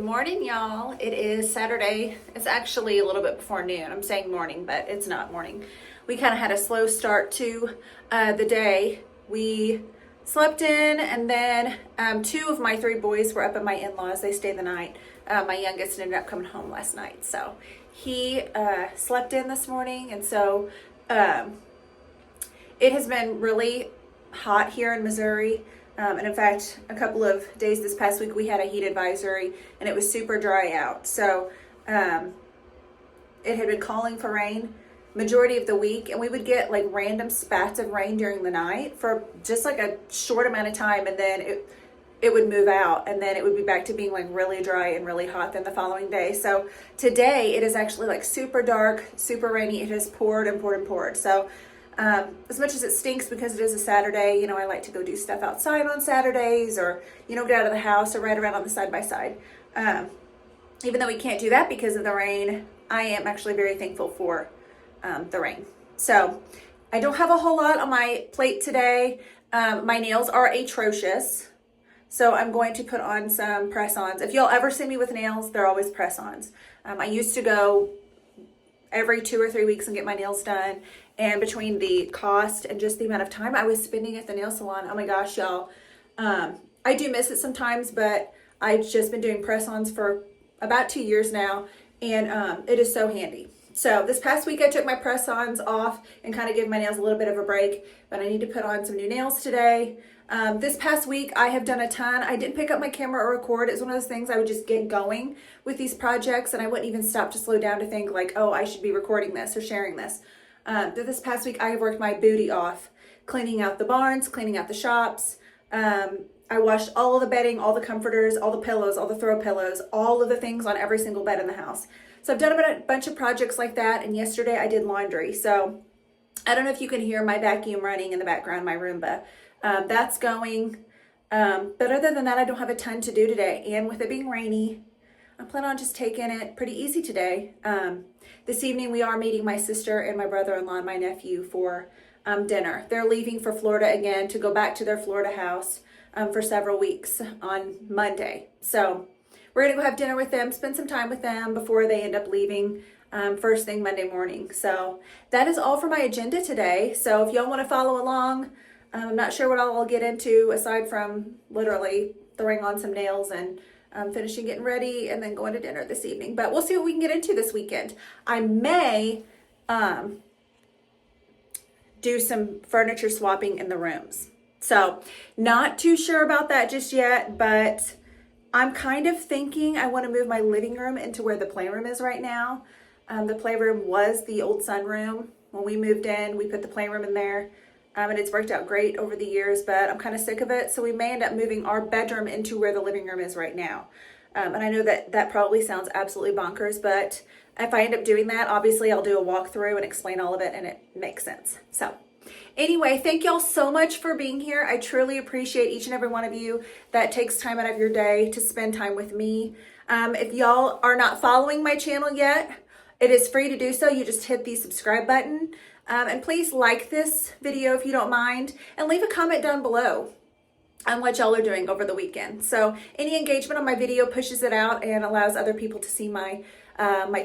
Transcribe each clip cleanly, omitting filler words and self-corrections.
morning, y'all. It is Saturday. It's actually a little bit before noon. I'm saying morning, but it's not morning. We kind of had a slow start to the day. We slept in, and then two of my three boys were up at my in-laws. They stayed the night. My youngest ended up coming home last night, so he slept in this morning, and so it has been really hot here in Missouri. And in fact, a couple of days this past week, we had a heat advisory and it was super dry out. So it had been calling for rain majority of the week, and we would get like random spats of rain during the night for just like a short amount of time, and then it would move out, and then it would be back to being like really dry and really hot then the following day. So today it is actually like super dark, super rainy. It has poured and poured and poured. So as much as it stinks because it is a Saturday, you know, I like to go do stuff outside on Saturdays, or, you know, get out of the house or ride around on the side-by-side. Even though we can't do that because of the rain, I am actually very thankful for the rain. So I don't have a whole lot on my plate today. My nails are atrocious, so I'm going to put on some press-ons. If y'all ever see me with nails, they're always press-ons. I used to go every 2 or 3 weeks and get my nails done. And between the cost and just the amount of time I was spending at the nail salon, oh my gosh, y'all, I do miss it sometimes, but I've just been doing press-ons for about 2 years now, and it is so handy. So this past week I took my press-ons off and kind of gave my nails a little bit of a break, but I need to put on some new nails today. This past week I have done a ton. I didn't pick up my camera or record. It's one of those things I would just get going with these projects, and I wouldn't even stop to slow down to think like, oh, I should be recording this or sharing this. This past week I have worked my booty off, cleaning out the barns, cleaning out the shops. I washed all of the bedding, all the comforters, all the pillows, all the throw pillows, all of the things on every single bed in the house. So I've done a bunch of projects like that, and yesterday I did laundry. So I don't know if you can hear my vacuum running in the background, my Roomba. That's going. But other than that, I don't have a ton to do today. And with it being rainy, I plan on just taking it pretty easy today. This evening we are meeting my sister and my brother-in-law and my nephew for dinner. They're leaving for Florida again to go back to their Florida house for several weeks on Monday. So we're gonna go have dinner with them, spend some time with them before they end up leaving first thing Monday morning. So that is all for my agenda today. So if y'all wanna follow along, I'm not sure what I'll get into aside from literally throwing on some nails and finishing getting ready and then going to dinner this evening. But we'll see what we can get into this weekend. I may do some furniture swapping in the rooms. So not too sure about that just yet, but I'm kind of thinking I want to move my living room into where the playroom is right now. The playroom was the old sunroom. When we moved in, we put the playroom in there. And it's worked out great over the years, but I'm kind of sick of it. So we may end up moving our bedroom into where the living room is right now. And I know that probably sounds absolutely bonkers, but if I end up doing that, obviously I'll do a walkthrough and explain all of it, and it makes sense. So anyway, thank y'all so much for being here. I truly appreciate each and every one of you that takes time out of your day to spend time with me. If y'all are not following my channel yet, it is free to do so. You just hit the subscribe button. And please like this video if you don't mind, and leave a comment down below on what y'all are doing over the weekend. So any engagement on my video pushes it out and allows other people to see my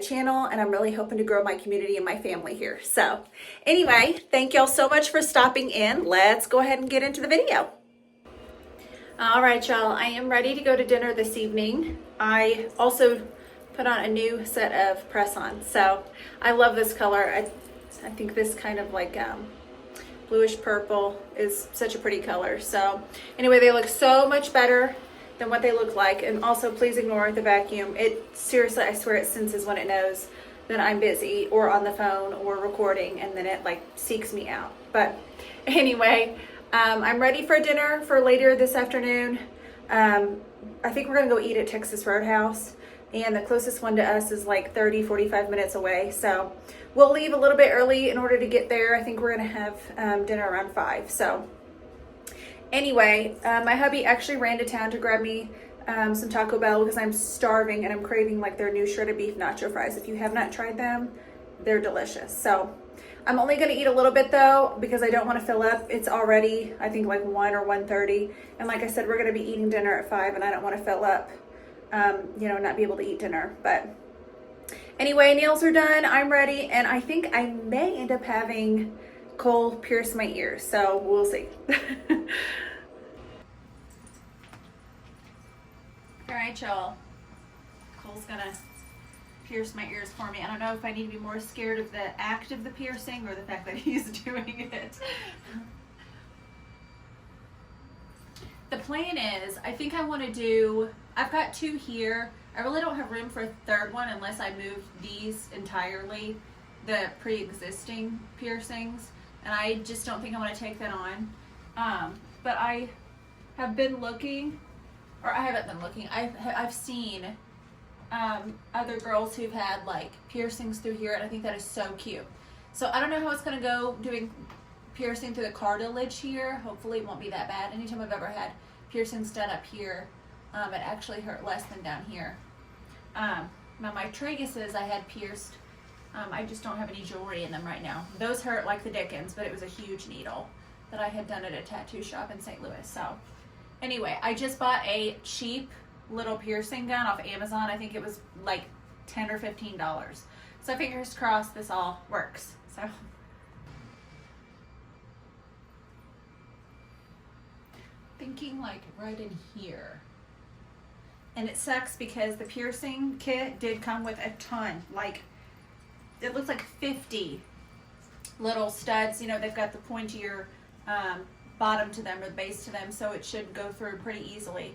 channel, and I'm really hoping to grow my community and my family here. So anyway, thank y'all so much for stopping in. Let's go ahead and get into the video. All right, y'all, I am ready to go to dinner this evening. I also put on a new set of press-ons. So I love this color. I think this kind of like bluish purple is such a pretty color. So anyway, they look so much better than what they look like. And also, please ignore the vacuum. It seriously, I swear, it senses when it knows that I'm busy or on the phone or recording, and then it like seeks me out. But anyway, I'm ready for dinner for later this afternoon. I think we're gonna go eat at Texas Roadhouse, and the closest one to us is like 30-45 minutes away. So we'll leave a little bit early in order to get there. I think we're gonna have dinner around 5. So anyway, my hubby actually ran to town to grab me some Taco Bell because I'm starving and I'm craving like their new shredded beef nacho fries. If you have not tried them, they're delicious. So I'm only gonna eat a little bit though, because I don't wanna fill up. It's already, I think, like 1 or 1:30. And like I said, we're gonna be eating dinner at 5, and I don't wanna fill up not be able to eat dinner. But anyway, nails are done. I'm ready. And I think I may end up having Cole pierce my ears. So we'll see. All right, y'all. Cole's gonna pierce my ears for me. I don't know if I need to be more scared of the act of the piercing or the fact that he's doing it. The plan is, I think I want to do, I've got 2 here. I really don't have room for a 3rd one unless I move these entirely, the pre-existing piercings. And I just don't think I want to take that on. But I have been looking, or I haven't been looking, I've seen other girls who've had like piercings through here, and I think that is so cute. So I don't know how it's gonna go doing piercing through the cartilage here. Hopefully it won't be that bad. Anytime I've ever had piercings done up here, it actually hurt less than down here. Now my traguses I had pierced. I just don't have any jewelry in them right now. Those hurt like the dickens, but it was a huge needle that I had done at a tattoo shop in St. Louis. So anyway, I just bought a cheap little piercing gun off Amazon. I think it was like $10 or $15. So fingers crossed this all works. So thinking like right in here. And it sucks because the piercing kit did come with a ton, like it looks like 50 little studs. They've got the pointier bottom to them or the base to them, so it should go through pretty easily.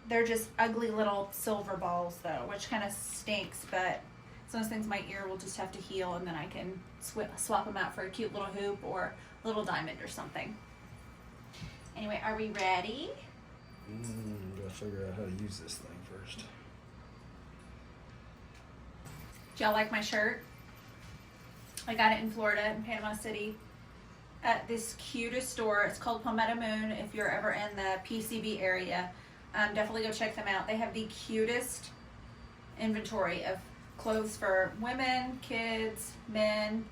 They're just ugly little silver balls though, which kind of stinks, but some of those things my ear will just have to heal, and then I can swap them out for a cute little hoop or a little diamond or something. Anyway, are we ready? Gotta figure out how to use this thing first. Do y'all like my shirt? I got it in Florida, in Panama City, at this cutest store. It's called Palmetto Moon. If you're ever in the PCB area, definitely go check them out. They have the cutest inventory of clothes for women, kids, men.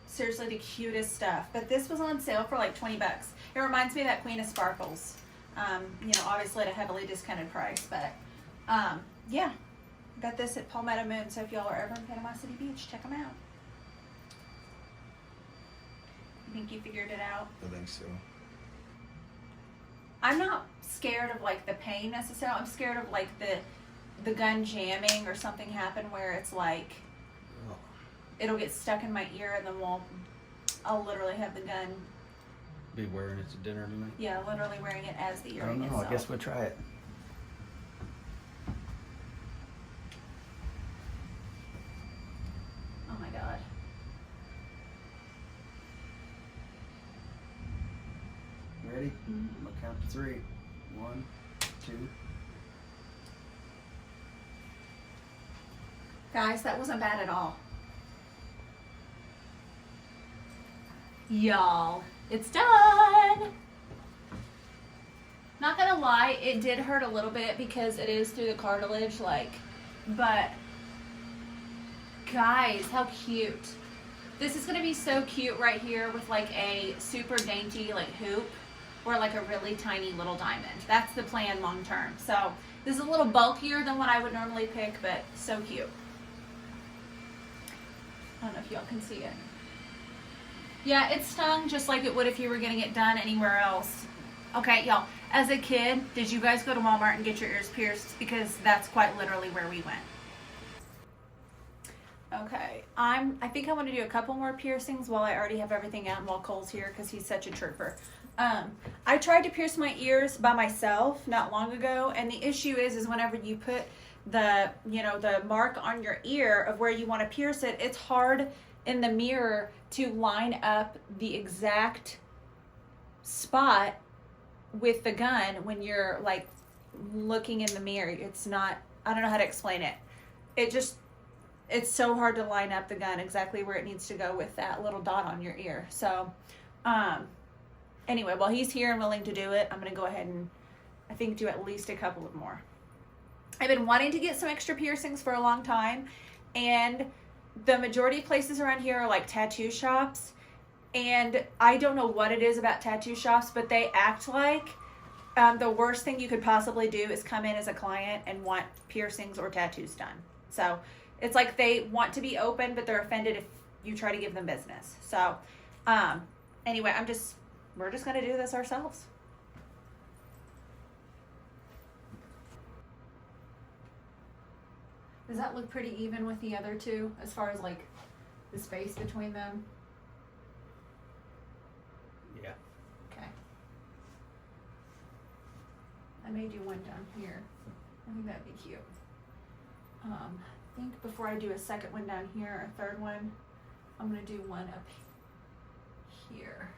Seriously, the cutest stuff. But this was on sale for like 20 bucks. It reminds me of that Queen of Sparkles. Obviously at a heavily discounted price, but yeah. Got this at Palmetto Moon, so if y'all are ever in Panama City Beach, check them out. You think you figured it out? I think so. I'm not scared of like the pain necessarily. I'm scared of like the gun jamming or something happen where it's like it'll get stuck in my ear, and then I'll literally have the gun. Be wearing it to dinner tonight? Yeah, literally wearing it as the I earring don't know. itself. I guess we'll try it. Oh my god. Ready? Mm-hmm. I'm gonna count to 3. 1, 2. Guys, that wasn't bad at all. Y'all, it's done. Not gonna lie, it did hurt a little bit because it is through the cartilage, but guys, how cute. This is gonna be so cute right here with like a super dainty hoop or like a really tiny little diamond. That's the plan long term. So this is a little bulkier than what I would normally pick, but so cute. I don't know if y'all can see it. Yeah, it stung just like it would if you were getting it done anywhere else. Okay, y'all, as a kid, did you guys go to Walmart and get your ears pierced? Because that's quite literally where we went. Okay, I think I want to do a couple more piercings while I already have everything out and while Cole's here because he's such a trooper. I tried to pierce my ears by myself not long ago, and the issue is whenever you put the mark on your ear of where you want to pierce it, it's hard in the mirror to line up the exact spot with the gun when you're like looking in the mirror. It's not, I don't know how to explain it. It's so hard to line up the gun exactly where it needs to go with that little dot on your ear. So, anyway, while he's here and willing to do it, I'm going to go ahead and I think do at least a couple of more. I've been wanting to get some extra piercings for a long time, and the majority of places around here are like tattoo shops, and I don't know what it is about tattoo shops, but they act like The worst thing you could possibly do is come in as a client and want piercings or tattoos done. So it's like they want to be open, but they're offended if you try to give them business. So anyway, we're just gonna do this ourselves. Does that look pretty even with the other two as far as like the space between them? Yeah. Okay. I made you one down here. I think that'd be cute. I think before I do a second one down here, a third one, I'm gonna do one up here.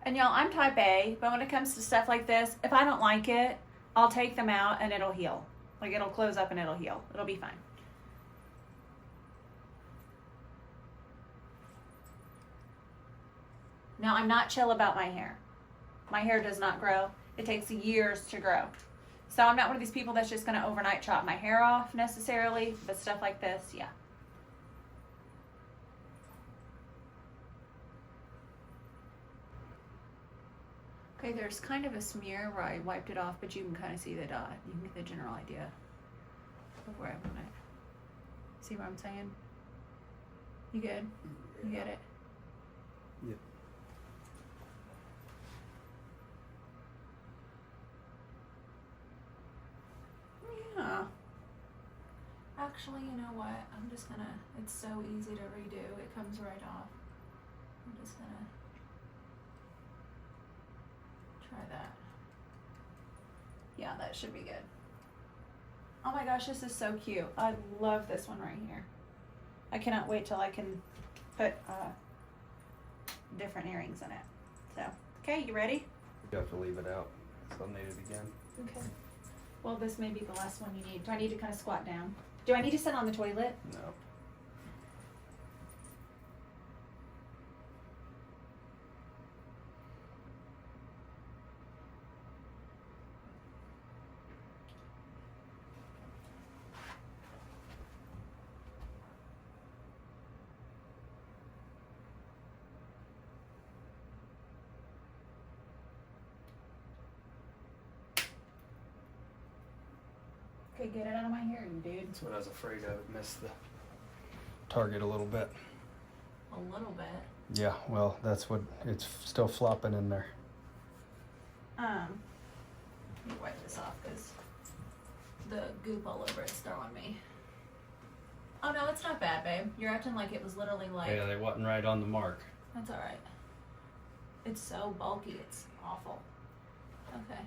And y'all, I'm type A, but when it comes to stuff like this, if I don't like it, I'll take them out and it'll heal. Like it'll close up and it'll heal. It'll be fine. Now, I'm not chill about my hair. My hair does not grow. It takes years to grow. So I'm not one of these people that's just going to overnight chop my hair off necessarily, but stuff like this, yeah. Okay, there's kind of a smear where I wiped it off, but you can kind of see the dot. You can get the general idea of where I want it. See what I'm saying? You good? You get it? Yep. Yeah. Actually, you know what? I'm just gonna, it's so easy to redo. It comes right off. I'm just gonna try that. Yeah, that should be good. Oh my gosh, this is so cute. I love this one right here. I cannot wait till I can put different earrings in it. So, okay, you ready? You have to leave it out. So I'll need it again. Okay. Well, this may be the last one you need. Do I need to kind of squat down? Do I need to sit on the toilet? No. Okay, get it out of my hearing, dude. That's what I was afraid of. It missed the target a little bit. A little bit. Yeah, well, that's what, it's still flopping in there. Let me wipe this off because the goop all over it's throwing me. Oh no, it's not bad, babe. You're acting like it was literally like. Yeah, they wasn't right on the mark. That's all right. It's so bulky. It's awful. Okay.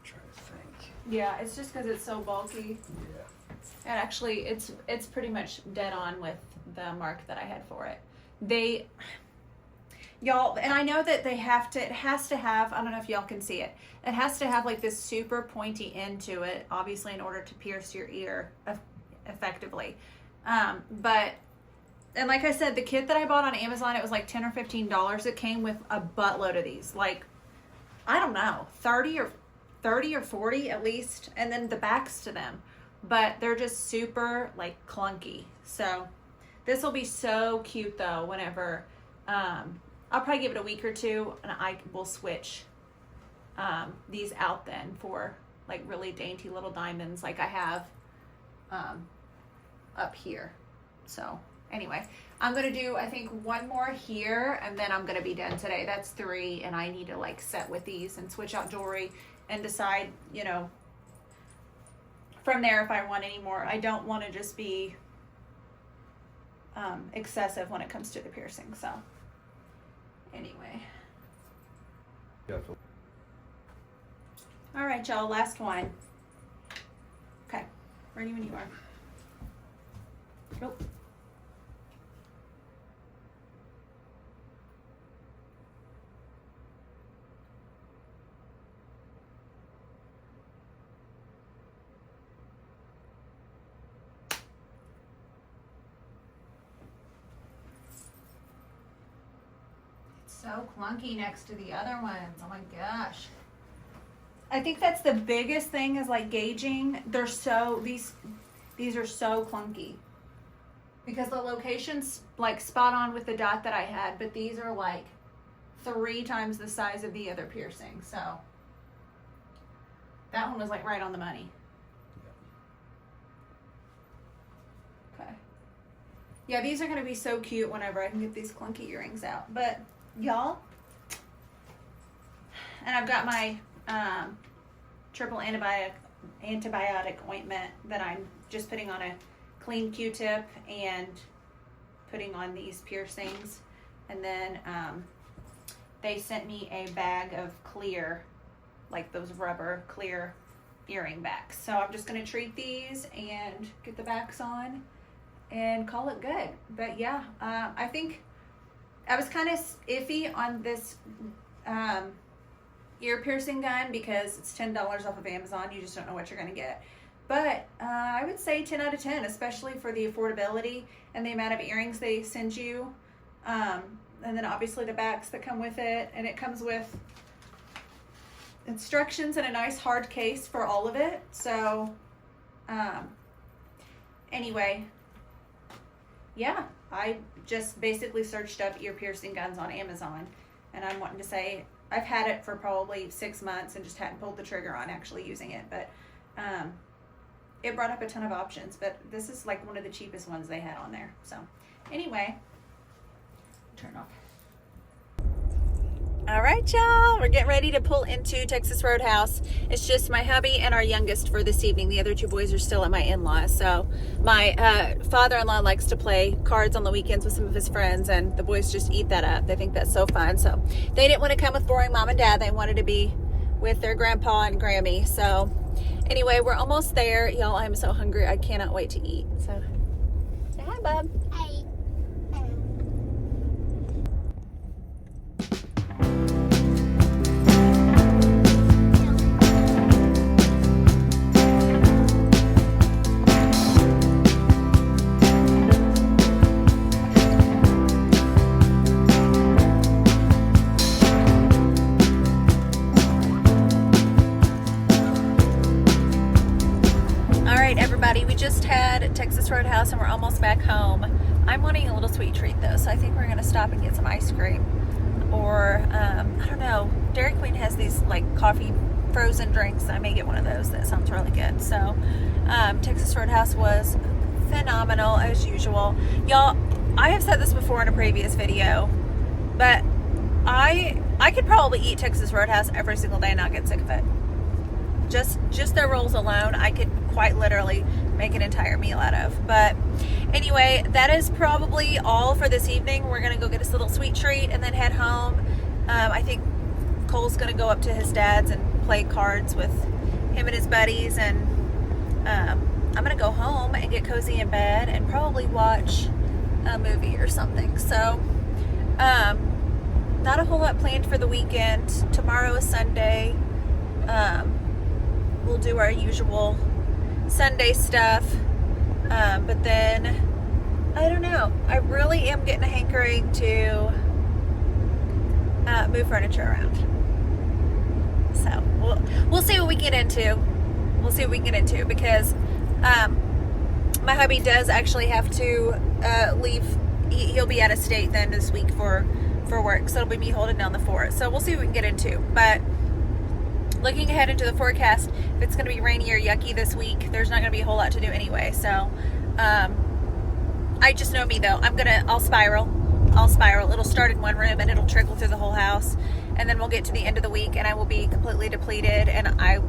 Trying to think. Yeah, it's just because it's so bulky. Yeah. And actually, it's pretty much dead on with the mark that I had for it. Y'all, and I know that it has to have, I don't know if y'all can see it. It has to have like this super pointy end to it, obviously in order to pierce your ear effectively. But, and like I said, the kit that I bought on Amazon, it was like $10 or $15. It came with a buttload of these, like, I don't know, 30 or 40 at least. And then the backs to them, but they're just super like clunky. So this will be so cute though, whenever, I'll probably give it a week or two and I will switch these out then for like really dainty little diamonds like I have up here. So anyway, I'm going to do, I think, one more here and then I'm going to be done today. That's 3 and I need to like set with these and switch out jewelry and decide, you know, from there if I want any more. I don't want to just be excessive when it comes to the piercing. So anyway. Definitely. All right, y'all, last one. Okay, ready when you are. Nope. So clunky next to the other ones. Oh my gosh. I think that's the biggest thing is like gauging. They're so, these are so clunky because the location's like spot on with the dot that I had, but these are like 3 times the size of the other piercing. So that one was like right on the money. Okay. Yeah, these are going to be so cute whenever I can get these clunky earrings out. But y'all, and I've got my triple antibiotic ointment that I'm just putting on a clean Q-tip and putting on these piercings. And then they sent me a bag of clear, like those rubber clear earring backs. So I'm just going to treat these and get the backs on and call it good. But yeah, I think I was kind of iffy on this ear piercing gun because it's $10 off of Amazon. You just don't know what you're going to get. But I would say 10 out of 10, especially for the affordability and the amount of earrings they send you. And then obviously the backs that come with it. And it comes with instructions and a nice hard case for all of it. So anyway, yeah, I just basically searched up ear piercing guns on Amazon. And I'm wanting to say I've had it for probably 6 months and just hadn't pulled the trigger on actually using it. But it brought up a ton of options. But this is like one of the cheapest ones they had on there. So anyway, turn off. All right, y'all, we're getting ready to pull into Texas Roadhouse. It's just my hubby and our youngest for this evening. The other 2 boys are still at my in-laws. So my father-in-law likes to play cards on the weekends with some of his friends, and the boys just eat that up. They think that's so fun. So they didn't want to come with boring mom and dad. They wanted to be with their grandpa and Grammy. So anyway, we're almost there. Y'all, I'm so hungry. I cannot wait to eat. So say hi, bub. Hi. We just had Texas Roadhouse and we're almost back home. I'm wanting a little sweet treat though, so I think we're gonna stop and get some ice cream. Or, I don't know, Dairy Queen has these like coffee frozen drinks. I may get one of those. That sounds really good. So, Texas Roadhouse was phenomenal as usual. Y'all, I have said this before in a previous video, but I could probably eat Texas Roadhouse every single day and not get sick of it. Just their rolls alone, I could quite literally make an entire meal out of. But anyway, that is probably all for this evening. We're gonna go get us a little sweet treat and then head home. I think Cole's gonna go up to his dad's and play cards with him and his buddies, and I'm gonna go home and get cozy in bed and probably watch a movie or something. So not a whole lot planned for the weekend. Tomorrow is Sunday. We'll do our usual Sunday stuff, but then I don't know, I really am getting a hankering to move furniture around. So we'll see what we get into. Because my hubby does actually have to leave. He'll be out of state then this week for work, so it'll be me holding down the fort. So we'll see what we can get into. But looking ahead into the forecast, if it's going to be rainy or yucky this week, there's not going to be a whole lot to do anyway. So, I just know me though. I'll spiral. It'll start in one room and it'll trickle through the whole house. And then we'll get to the end of the week and I will be completely depleted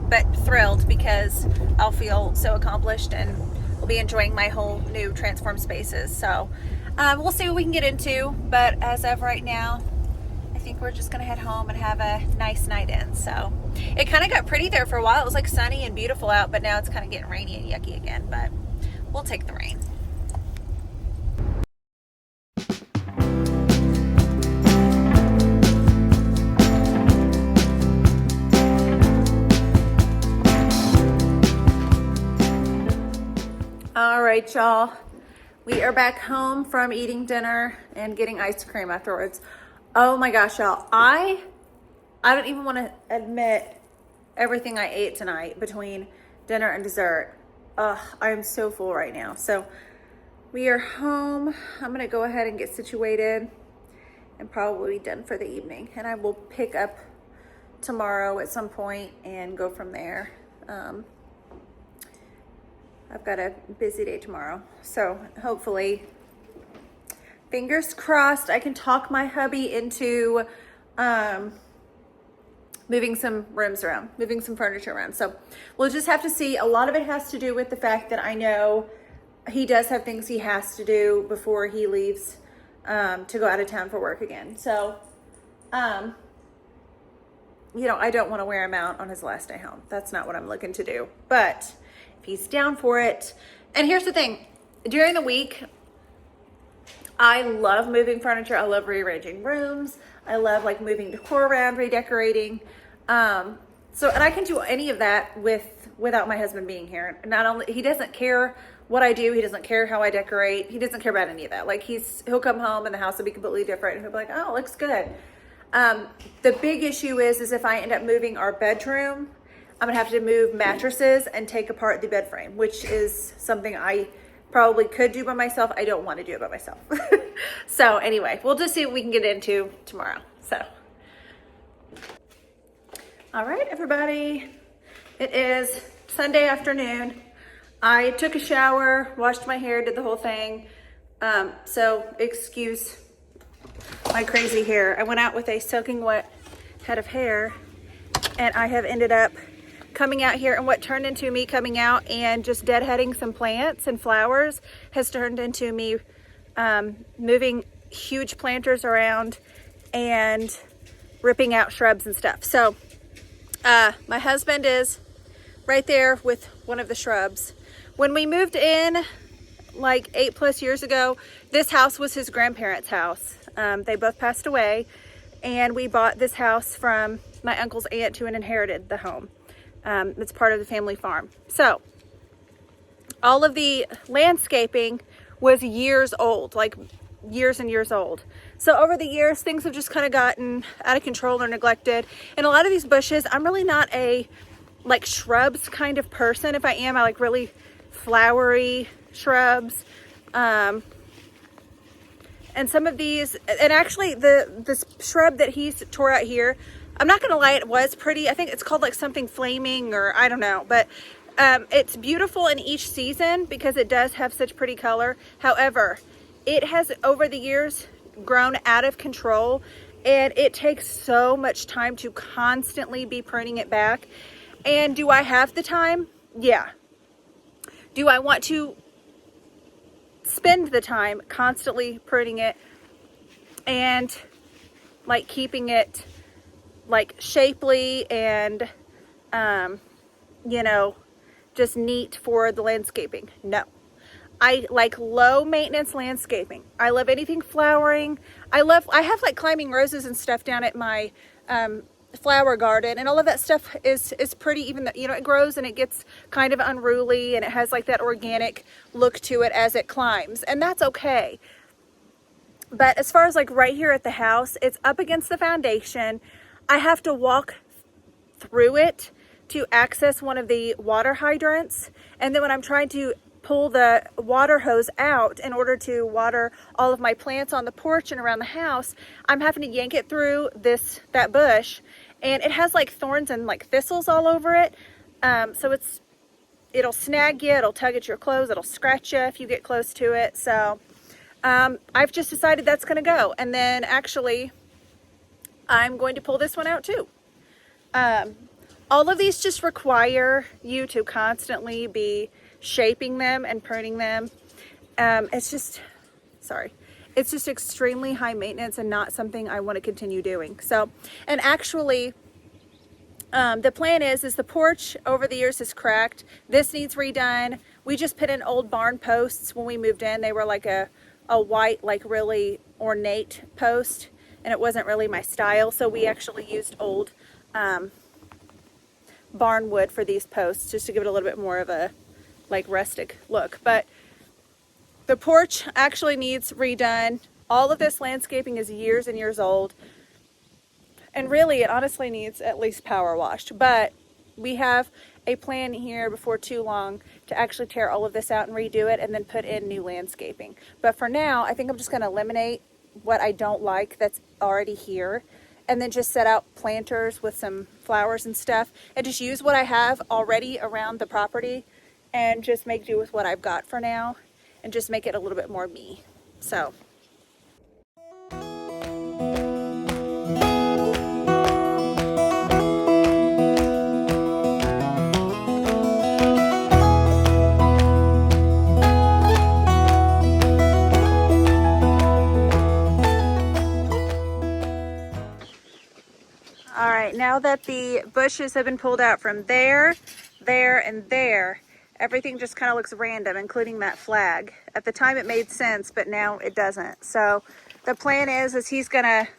but thrilled because I'll feel so accomplished and will be enjoying my whole new transformed spaces. So, we'll see what we can get into. But as of right now, I think we're just gonna head home and have a nice night in. So it kind of got pretty there for a while. It was like sunny and beautiful out, but now it's kind of getting rainy and yucky again, but we'll take the rain. All right, y'all, we are back home from eating dinner and getting ice cream afterwards. Oh my gosh, y'all, I don't even want to admit everything I ate tonight between dinner and dessert. Ugh, I am so full right now. So we are home. I'm gonna go ahead and get situated and probably be done for the evening. And I will pick up tomorrow at some point and go from there. I've got a busy day tomorrow. So hopefully, fingers crossed, I can talk my hubby into moving some rooms around, moving some furniture around. So we'll just have to see. A lot of it has to do with the fact that I know he does have things he has to do before he leaves to go out of town for work again. So, you know, I don't want to wear him out on his last day home. That's not what I'm looking to do. But if he's down for it. And here's the thing. During the week, I love moving furniture. I love rearranging rooms. I love like moving decor around, redecorating. And I can do any of that without my husband being here. Not only, he doesn't care what I do. He doesn't care how I decorate. He doesn't care about any of that. Like he'll come home and the house will be completely different. And he'll be like, oh, it looks good. The big issue is if I end up moving our bedroom, I'm gonna have to move mattresses and take apart the bed frame, which is something I probably could do by myself. I don't want to do it by myself. So anyway, we'll just see what we can get into tomorrow. So, all right, everybody, it is Sunday afternoon. I took a shower, washed my hair, did the whole thing. So excuse my crazy hair. I went out with a soaking wet head of hair and I have ended up coming out here, and what turned into me coming out and just deadheading some plants and flowers has turned into me moving huge planters around and ripping out shrubs and stuff. So my husband is right there with one of the shrubs. When we moved in like 8+ years ago, this house was his grandparents' house. They both passed away, and we bought this house from my uncle's aunt who had inherited the home. It's part of the family farm. So all of the landscaping was years old, like years and years old. So over the years, things have just kind of gotten out of control or neglected. And a lot of these bushes, I'm really not a like shrubs kind of person. If I am, I like really flowery shrubs. And some of these, and actually this shrub that he's tore out here, I'm not gonna lie, it was pretty. I think it's called like something flaming, or I don't know, but it's beautiful in each season because it does have such pretty color. However, it has over the years grown out of control, and it takes so much time to constantly be pruning it back. And do I have the time? Yeah. Do I want to spend the time constantly pruning it and like keeping it like shapely and you know, just neat for the landscaping? No. I like low maintenance landscaping. I love anything flowering. I have like climbing roses and stuff down at my flower garden, and all of that stuff is pretty, even though, you know, it grows and it gets kind of unruly and it has like that organic look to it as it climbs, and that's okay. But as far as like right here at the house, it's up against the foundation. I have to walk through it to access one of the water hydrants, and then when I'm trying to pull the water hose out in order to water all of my plants on the porch and around the house, I'm having to yank it through that bush, and it has like thorns and like thistles all over it. So it'll snag you, it'll tug at your clothes, it'll scratch you if you get close to it. So I've just decided that's gonna go. And then actually I'm going to pull this one out too. All of these just require you to constantly be shaping them and pruning them. It's just extremely high maintenance and not something I want to continue doing. So, and actually, the plan is the porch over the years has cracked. This needs redone. We just put in old barn posts when we moved in. They were like a white, like really ornate post, and it wasn't really my style. So we actually used old barn wood for these posts just to give it a little bit more of a like rustic look. But the porch actually needs redone. All of this landscaping is years and years old, and really it honestly needs at least power washed. But we have a plan here before too long to actually tear all of this out and redo it and then put in new landscaping. But for now, I think I'm just going to eliminate what I don't like that's already here, and then just set out planters with some flowers and stuff, and just use what I have already around the property and just make do with what I've got for now and just make it a little bit more me. So all right, now that the bushes have been pulled out from there, there, and there, everything just kind of looks random, including that flag. At the time it made sense, but now it doesn't. So the plan is he's gonna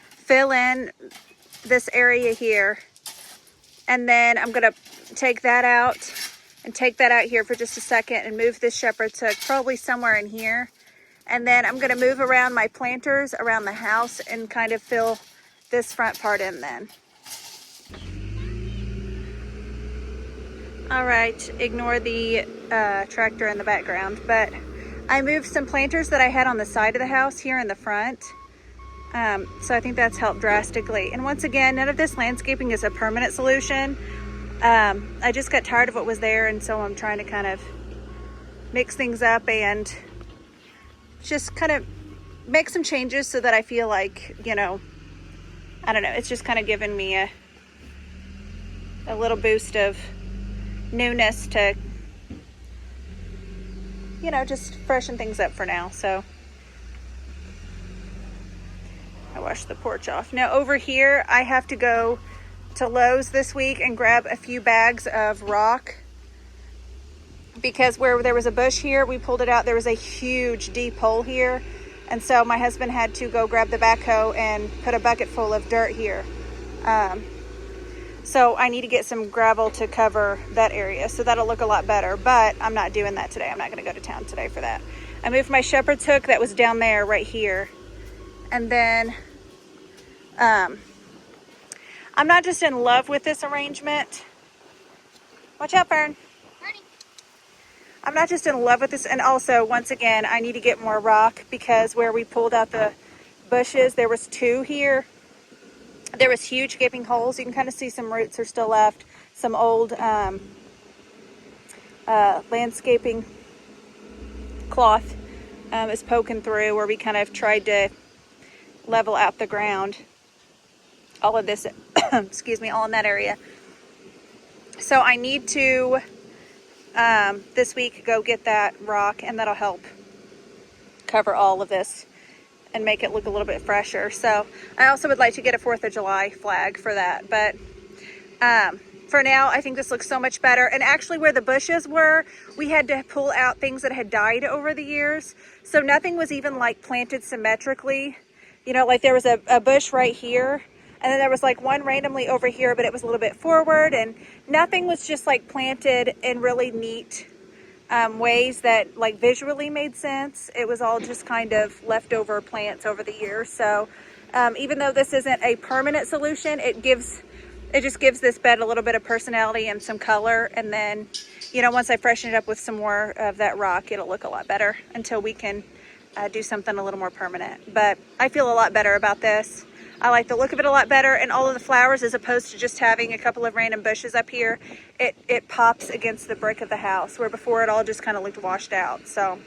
fill in this area here, and then I'm gonna take that out and take that out here for just a second and move this shepherd's hook probably somewhere in here. And then I'm gonna move around my planters around the house and kind of fill this front part in then. All right, ignore the tractor in the background, but I moved some planters that I had on the side of the house here in the front. So I think that's helped drastically. And once again, none of this landscaping is a permanent solution. I just got tired of what was there, and so I'm trying to kind of mix things up and just kind of make some changes so that I feel like, you know, I don't know, it's just kind of given me a little boost of newness to, you know, just freshen things up for now. So I washed the porch off. Now over here, I have to go to Lowe's this week and grab a few bags of rock, because where there was a bush here, we pulled it out. There was a huge deep hole here. And so my husband had to go grab the backhoe and put a bucket full of dirt here. So I need to get some gravel to cover that area, so that'll look a lot better, but I'm not doing that today. I'm not gonna go to town today for that. I moved my shepherd's hook that was down there right here. And then I'm not just in love with this arrangement. Watch out, Fern. I'm not just in love with this, and also, once again, I need to get more rock, because where we pulled out the bushes, there was 2 here. There was huge gaping holes. You can kind of see some roots are still left. Some old landscaping cloth is poking through, where we kind of tried to level out the ground. All of this, excuse me, all in that area. So I need to this week go get that rock, and that'll help cover all of this and make it look a little bit fresher. So I also would like to get a 4th of July flag for that, but for now I think this looks so much better. And actually, where the bushes were, we had to pull out things that had died over the years, so nothing was even like planted symmetrically. You know, like there was a bush right here, and then there was like one randomly over here, but it was a little bit forward, and nothing was just like planted in really neat ways that like visually made sense. It was all just kind of leftover plants over the years. So even though this isn't a permanent solution, it just gives this bed a little bit of personality and some color. And then, you know, once I freshen it up with some more of that rock, it'll look a lot better until we can do something a little more permanent. But I feel a lot better about this. I like the look of it a lot better, and all of the flowers, as opposed to just having a couple of random bushes up here, it pops against the brick of the house, where before it all just kind of looked washed out. So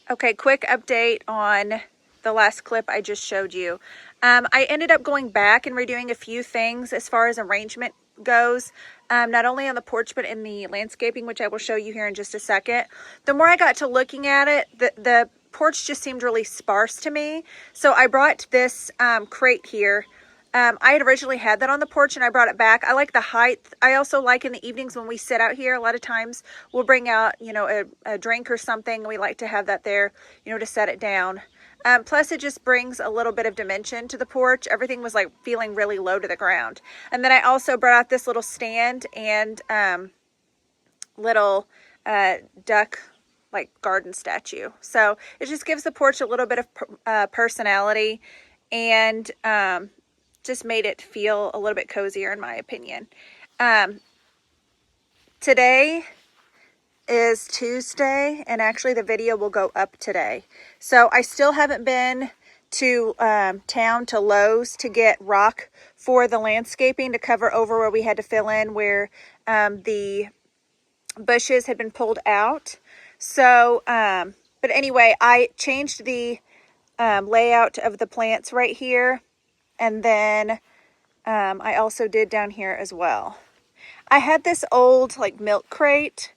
okay, quick update on the last clip I just showed you. I ended up going back and redoing a few things as far as arrangement goes, not only on the porch but in the landscaping, which I will show you here in just a second. The more I got to looking at it, the porch just seemed really sparse to me. So I brought this crate here. I had originally had that on the porch, and I brought it back. I like the height. I also like in the evenings when we sit out here, a lot of times we'll bring out, you know, a drink or something. We like to have that there, you know, to set it down. Plus it just brings a little bit of dimension to the porch. Everything was like feeling really low to the ground. And then I also brought out this little stand and little duck like garden statue. So it just gives the porch a little bit of personality, and just made it feel a little bit cozier in my opinion. Today is Tuesday, and actually the video will go up today. So I still haven't been to town to Lowe's to get rock for the landscaping to cover over where we had to fill in where the bushes had been pulled out. So, but anyway, I changed the layout of the plants right here, and then I also did down here as well. I had this old like milk crate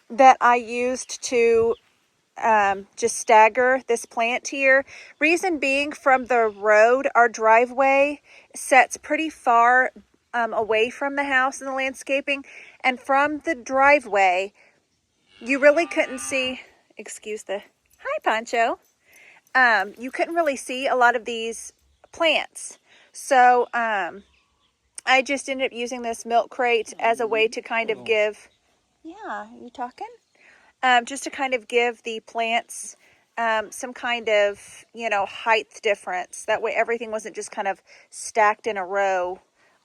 that I used to just stagger this plant here. Reason being, from the road, our driveway sets pretty far away from the house and the landscaping, and from the driveway you really couldn't see, excuse the, hi Pancho, you couldn't really see a lot of these plants. So I just ended up using this milk crate as a way to kind of give, yeah, you talking? Just to kind of give the plants some kind of, height difference. That way everything wasn't just kind of stacked in a row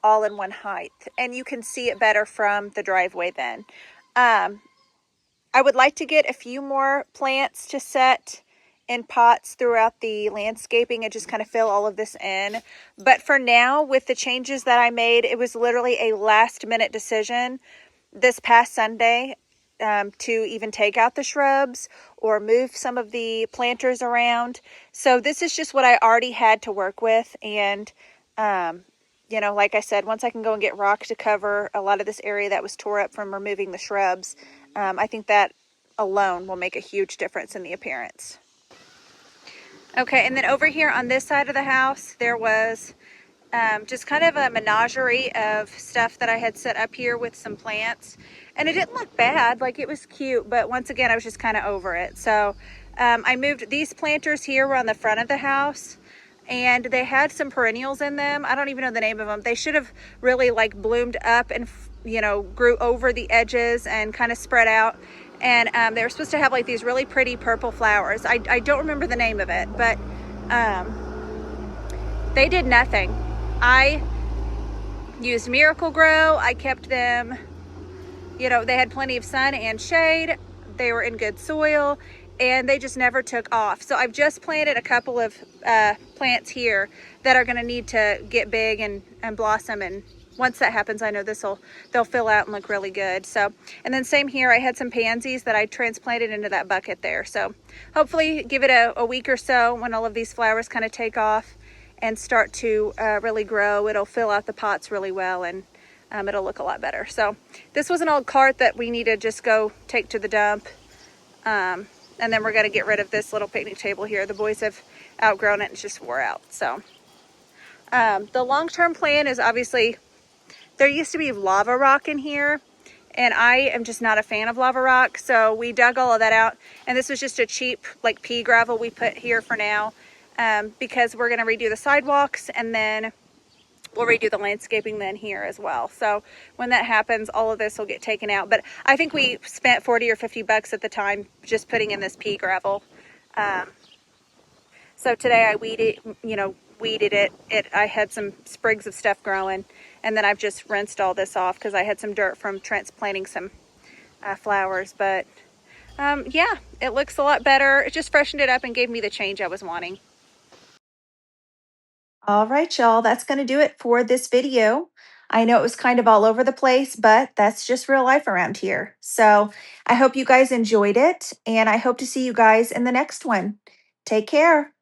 all in one height. And you can see it better from the driveway then. I would like to get a few more plants to set in pots throughout the landscaping and just kind of fill all of this in. But for now, with the changes that I made, it was literally a last minute decision this past Sunday to even take out the shrubs or move some of the planters around. So this is just what I already had to work with. And, like I said, once I can go and get rock to cover a lot of this area that was tore up from removing the shrubs, I think that alone will make a huge difference in the appearance. Okay, and then over here on this side of the house, there was just kind of a menagerie of stuff that I had set up here with some plants. And it didn't look bad, like it was cute, but once again, I was just kind of over it. So I moved these planters here, were on the front of the house, and they had some perennials in them. I don't even know the name of them. They should have really like bloomed up and, grew over the edges and kind of spread out. And they were supposed to have like these really pretty purple flowers. I don't remember the name of it, but they did nothing. I used Miracle-Gro. I kept them, they had plenty of sun and shade. They were in good soil, and they just never took off. So I've just planted a couple of plants here that are going to need to get big and blossom. And once that happens, I know they'll fill out and look really good. So, and then same here, I had some pansies that I transplanted into that bucket there. So hopefully give it a week or so when all of these flowers kind of take off and start to really grow. It'll fill out the pots really well, and it'll look a lot better. So this was an old cart that we need to just go take to the dump. And then we're going to get rid of this little picnic table here. The boys have outgrown it and just wore out. So the long-term plan is obviously, there used to be lava rock in here, and I am just not a fan of lava rock. So we dug all of that out, and this was just a cheap like pea gravel we put here for now, because we're going to redo the sidewalks, and then we'll redo the landscaping then here as well. So when that happens, all of this will get taken out. But I think we spent 40 or 50 bucks at the time just putting in this pea gravel. So today I weeded it. I had some sprigs of stuff growing, and then I've just rinsed all this off because I had some dirt from transplanting some flowers. But yeah, it looks a lot better. It just freshened it up and gave me the change I was wanting. All right, y'all, that's going to do it for this video. I know it was kind of all over the place, but that's just real life around here. So I hope you guys enjoyed it, and I hope to see you guys in the next one. Take care.